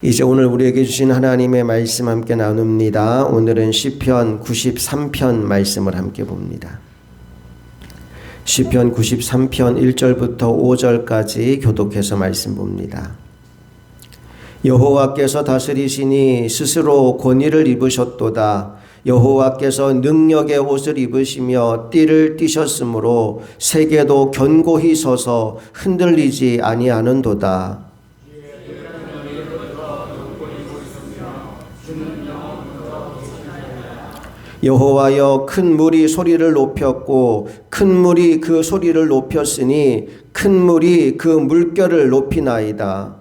이제 오늘 우리에게 주신 하나님의 말씀 함께 나눕니다. 오늘은 시편 93편 말씀을 함께 봅니다. 시편 93편 1절부터 5절까지 교독해서 말씀 봅니다. 여호와께서 다스리시니 스스로 권위를 입으셨도다. 여호와께서 능력의 옷을 입으시며 띠를 띠셨으므로 세계도 견고히 서서 흔들리지 아니하는도다. 여호와여, 큰 물이 소리를 높였고 큰 물이 그 소리를 높였으니 큰 물이 그 물결을 높이나이다.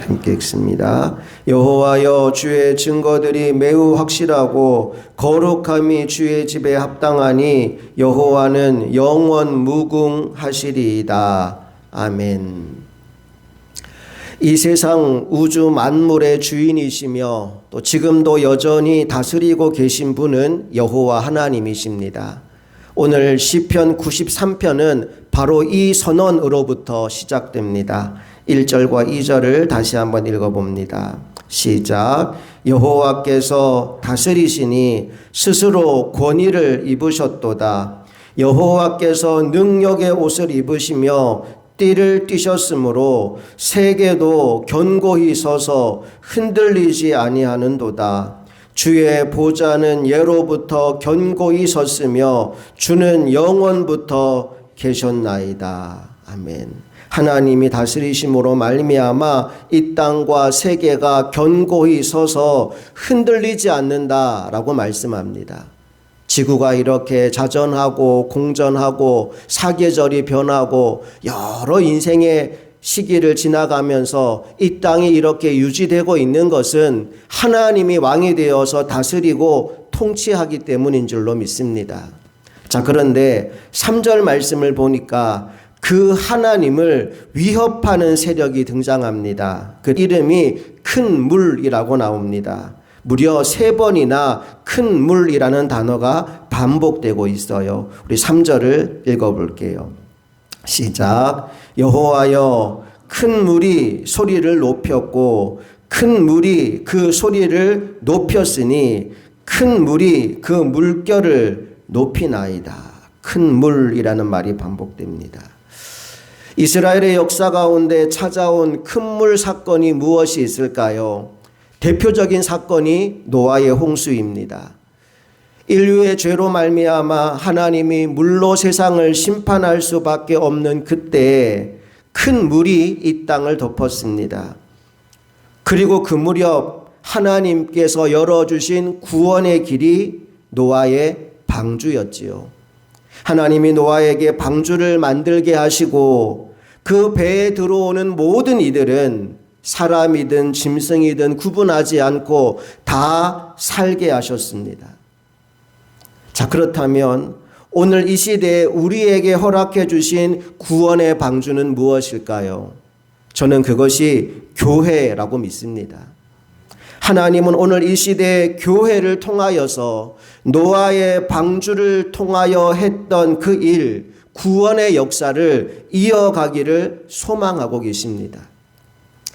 함께 읽습니다. 여호와여, 주의 증거들이 매우 확실하고 거룩함이 주의 집에 합당하니 여호와는 영원 무궁하시리이다. 아멘. 이 세상 우주 만물의 주인이시며 또 지금도 여전히 다스리고 계신 분은 여호와 하나님이십니다. 오늘 시편 93편은 바로 이 선언으로부터 시작됩니다. 1절과 2절을 다시 한번 읽어봅니다. 시작. 여호와께서 다스리시니 스스로 권위를 입으셨도다. 여호와께서 능력의 옷을 입으시며 띠를 띠셨으므로 세계도 견고히 서서 흔들리지 아니하는도다. 주의 보좌는 예로부터 견고히 섰으며 주는 영원부터 계셨나이다. 아멘. 하나님이 다스리심으로 말미암아 이 땅과 세계가 견고히 서서 흔들리지 않는다라고 말씀합니다. 지구가 이렇게 자전하고 공전하고 사계절이 변하고 여러 인생의 시기를 지나가면서 이 땅이 이렇게 유지되고 있는 것은 하나님이 왕이 되어서 다스리고 통치하기 때문인 줄로 믿습니다. 자, 그런데 3절 말씀을 보니까 그 하나님을 위협하는 세력이 등장합니다. 그 이름이 큰 물이라고 나옵니다. 무려 3번이나 큰 물이라는 단어가 반복되고 있어요. 우리 3절을 읽어볼게요. 시작. 여호와여, 큰 물이 소리를 높였고 큰 물이 그 소리를 높였으니 큰 물이 그 물결을 높이나이다. 큰 물이라는 말이 반복됩니다. 이스라엘의 역사 가운데 찾아온 큰 물 사건이 무엇이 있을까요? 대표적인 사건이 노아의 홍수입니다. 인류의 죄로 말미암아 하나님이 물로 세상을 심판할 수밖에 없는 그때에 큰 물이 이 땅을 덮었습니다. 그리고 그 무렵 하나님께서 열어주신 구원의 길이 노아의 방주였지요. 하나님이 노아에게 방주를 만들게 하시고 그 배에 들어오는 모든 이들은 사람이든 짐승이든 구분하지 않고 다 살게 하셨습니다. 자, 그렇다면 오늘 이 시대에 우리에게 허락해 주신 구원의 방주는 무엇일까요? 저는 그것이 교회라고 믿습니다. 하나님은 오늘 이 시대에 교회를 통하여서 노아의 방주를 통하여 했던 그 일, 구원의 역사를 이어가기를 소망하고 계십니다.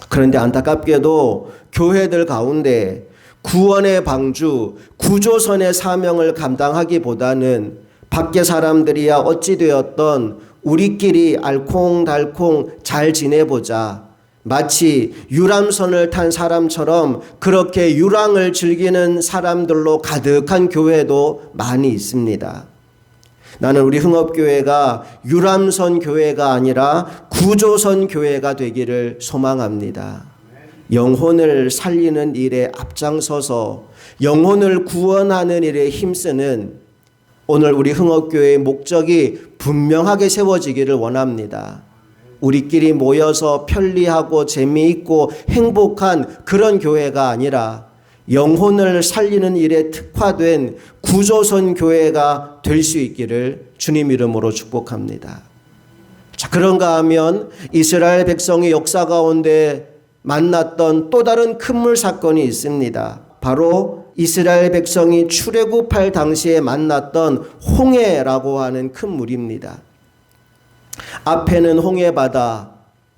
그런데 안타깝게도 교회들 가운데 구원의 방주, 구조선의 사명을 감당하기보다는 밖에 사람들이야 어찌 되었던 우리끼리 알콩달콩 잘 지내보자. 마치 유람선을 탄 사람처럼 그렇게 유랑을 즐기는 사람들로 가득한 교회도 많이 있습니다. 나는 우리 흥업교회가 유람선 교회가 아니라 구조선 교회가 되기를 소망합니다. 영혼을 살리는 일에 앞장서서 영혼을 구원하는 일에 힘쓰는 오늘 우리 흥업교회의 목적이 분명하게 세워지기를 원합니다. 우리끼리 모여서 편리하고 재미있고 행복한 그런 교회가 아니라 영혼을 살리는 일에 특화된 구조선 교회가 될 수 있기를 주님 이름으로 축복합니다. 자, 그런가 하면 이스라엘 백성의 역사 가운데 만났던 또 다른 큰 물 사건이 있습니다. 바로 이스라엘 백성이 출애굽할 당시에 만났던 홍해라고 하는 큰 물입니다. 앞에는 홍해바다,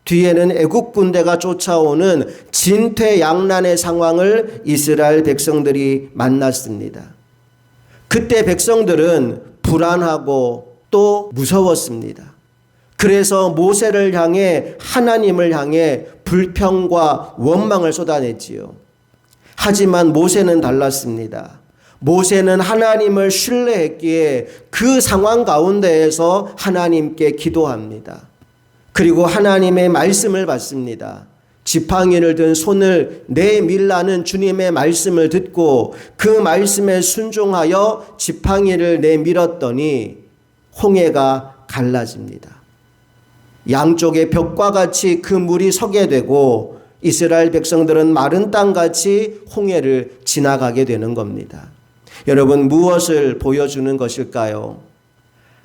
뒤에는 애국 군대가 쫓아오는 진퇴양난의 상황을 이스라엘 백성들이 만났습니다. 그때 백성들은 불안하고 또 무서웠습니다. 그래서 모세를 향해, 하나님을 향해 불평과 원망을 쏟아냈지요. 하지만 모세는 달랐습니다. 모세는 하나님을 신뢰했기에 그 상황 가운데에서 하나님께 기도합니다. 그리고 하나님의 말씀을 받습니다. 지팡이를 든 손을 내밀라는 주님의 말씀을 듣고 그 말씀에 순종하여 지팡이를 내밀었더니 홍해가 갈라집니다. 양쪽의 벽과 같이 그 물이 서게 되고 이스라엘 백성들은 마른 땅같이 홍해를 지나가게 되는 겁니다. 여러분, 무엇을 보여주는 것일까요?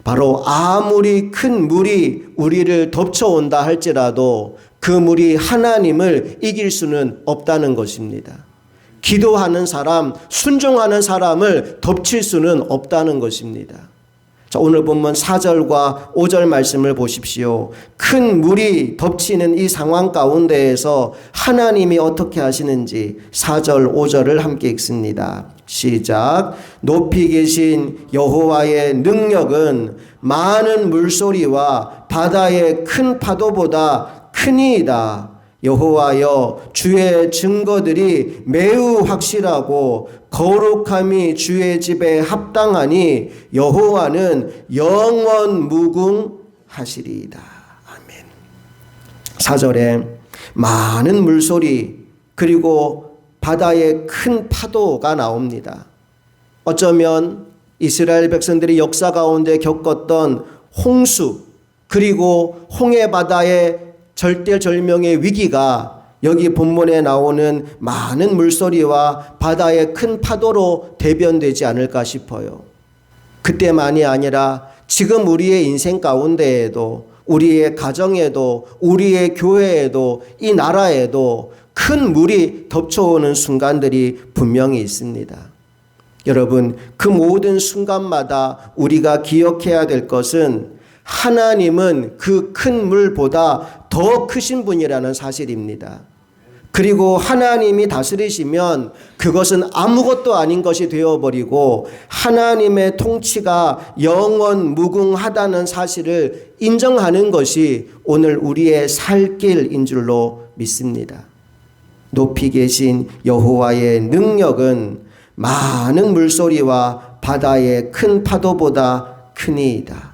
바로 아무리 큰 물이 우리를 덮쳐온다 할지라도 그 물이 하나님을 이길 수는 없다는 것입니다. 기도하는 사람, 순종하는 사람을 덮칠 수는 없다는 것입니다. 자, 오늘 본문 4절과 5절 말씀을 보십시오. 큰 물이 덮치는 이 상황 가운데에서 하나님이 어떻게 하시는지 4절, 5절을 함께 읽습니다. 시작. 높이 계신 여호와의 능력은 많은 물소리와 바다의 큰 파도보다 크니이다. 여호와여, 주의 증거들이 매우 확실하고 거룩함이 주의 집에 합당하니 여호와는 영원 무궁하시리이다. 아멘. 4절에 많은 물소리 그리고 바다의 큰 파도가 나옵니다. 어쩌면 이스라엘 백성들이 역사 가운데 겪었던 홍수 그리고 홍해바다의 절대절명의 위기가 여기 본문에 나오는 많은 물소리와 바다의 큰 파도로 대변되지 않을까 싶어요. 그때만이 아니라 지금 우리의 인생 가운데에도, 우리의 가정에도, 우리의 교회에도, 이 나라에도 큰 물이 덮쳐오는 순간들이 분명히 있습니다. 여러분, 그 모든 순간마다 우리가 기억해야 될 것은 하나님은 그 큰 물보다 더 크신 분이라는 사실입니다. 그리고 하나님이 다스리시면 그것은 아무것도 아닌 것이 되어버리고 하나님의 통치가 영원 무궁하다는 사실을 인정하는 것이 오늘 우리의 살 길인 줄로 믿습니다. 높이 계신 여호와의 능력은 많은 물소리와 바다의 큰 파도보다 크니이다.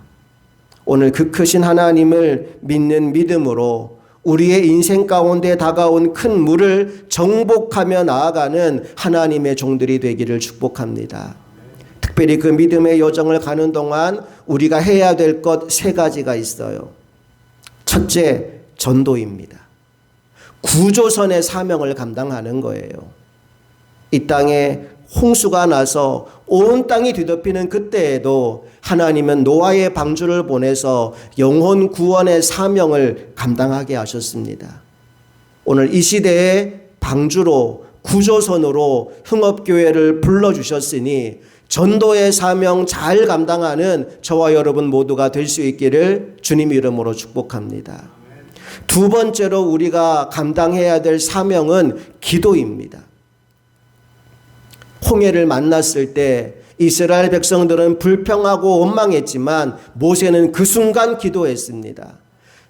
오늘 그 크신 하나님을 믿는 믿음으로 우리의 인생 가운데 다가온 큰 물을 정복하며 나아가는 하나님의 종들이 되기를 축복합니다. 특별히 그 믿음의 여정을 가는 동안 우리가 해야 될 것 3가지가 있어요. 첫째, 전도입니다. 구조선의 사명을 감당하는 거예요. 이 땅에 홍수가 나서 온 땅이 뒤덮이는 그때에도 하나님은 노아의 방주를 보내서 영혼 구원의 사명을 감당하게 하셨습니다. 오늘 이 시대에 방주로, 구조선으로 흥업교회를 불러주셨으니 전도의 사명 잘 감당하는 저와 여러분 모두가 될 수 있기를 주님 이름으로 축복합니다. 2번째로 우리가 감당해야 될 사명은 기도입니다. 홍해를 만났을 때 이스라엘 백성들은 불평하고 원망했지만 모세는 그 순간 기도했습니다.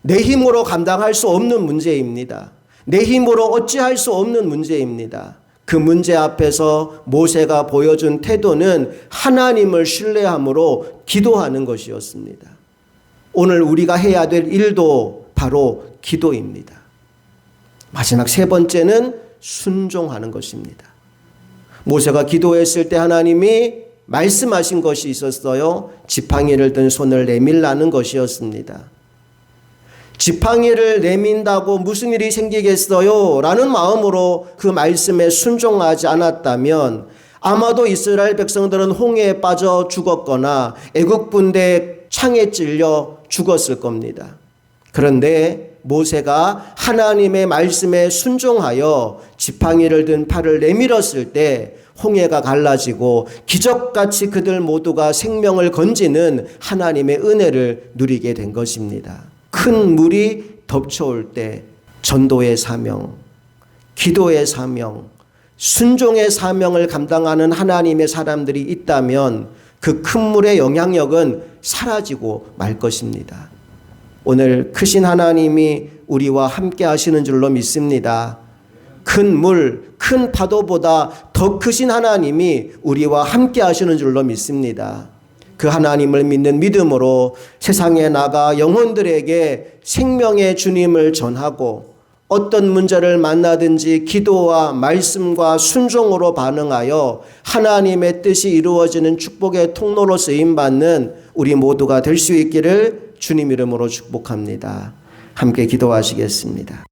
내 힘으로 감당할 수 없는 문제입니다. 내 힘으로 어찌할 수 없는 문제입니다. 그 문제 앞에서 모세가 보여준 태도는 하나님을 신뢰함으로 기도하는 것이었습니다. 오늘 우리가 해야 될 일도 바로 기도입니다. 마지막 3번째는 순종하는 것입니다. 모세가 기도했을 때 하나님이 말씀하신 것이 있었어요. 지팡이를 든 손을 내밀라는 것이었습니다. 지팡이를 내민다고 무슨 일이 생기겠어요? 라는 마음으로 그 말씀에 순종하지 않았다면 아마도 이스라엘 백성들은 홍해에 빠져 죽었거나 애국 군대의 창에 찔려 죽었을 겁니다. 그런데 모세가 하나님의 말씀에 순종하여 지팡이를 든 팔을 내밀었을 때 홍해가 갈라지고 기적같이 그들 모두가 생명을 건지는 하나님의 은혜를 누리게 된 것입니다. 큰 물이 덮쳐올 때 전도의 사명, 기도의 사명, 순종의 사명을 감당하는 하나님의 사람들이 있다면 그 큰 물의 영향력은 사라지고 말 것입니다. 오늘 크신 하나님이 우리와 함께 하시는 줄로 믿습니다. 큰 물, 큰 파도보다 더 크신 하나님이 우리와 함께 하시는 줄로 믿습니다. 그 하나님을 믿는 믿음으로 세상에 나가 영혼들에게 생명의 주님을 전하고 어떤 문제를 만나든지 기도와 말씀과 순종으로 반응하여 하나님의 뜻이 이루어지는 축복의 통로로 쓰임받는 우리 모두가 될 수 있기를 주님 이름으로 축복합니다. 함께 기도하시겠습니다.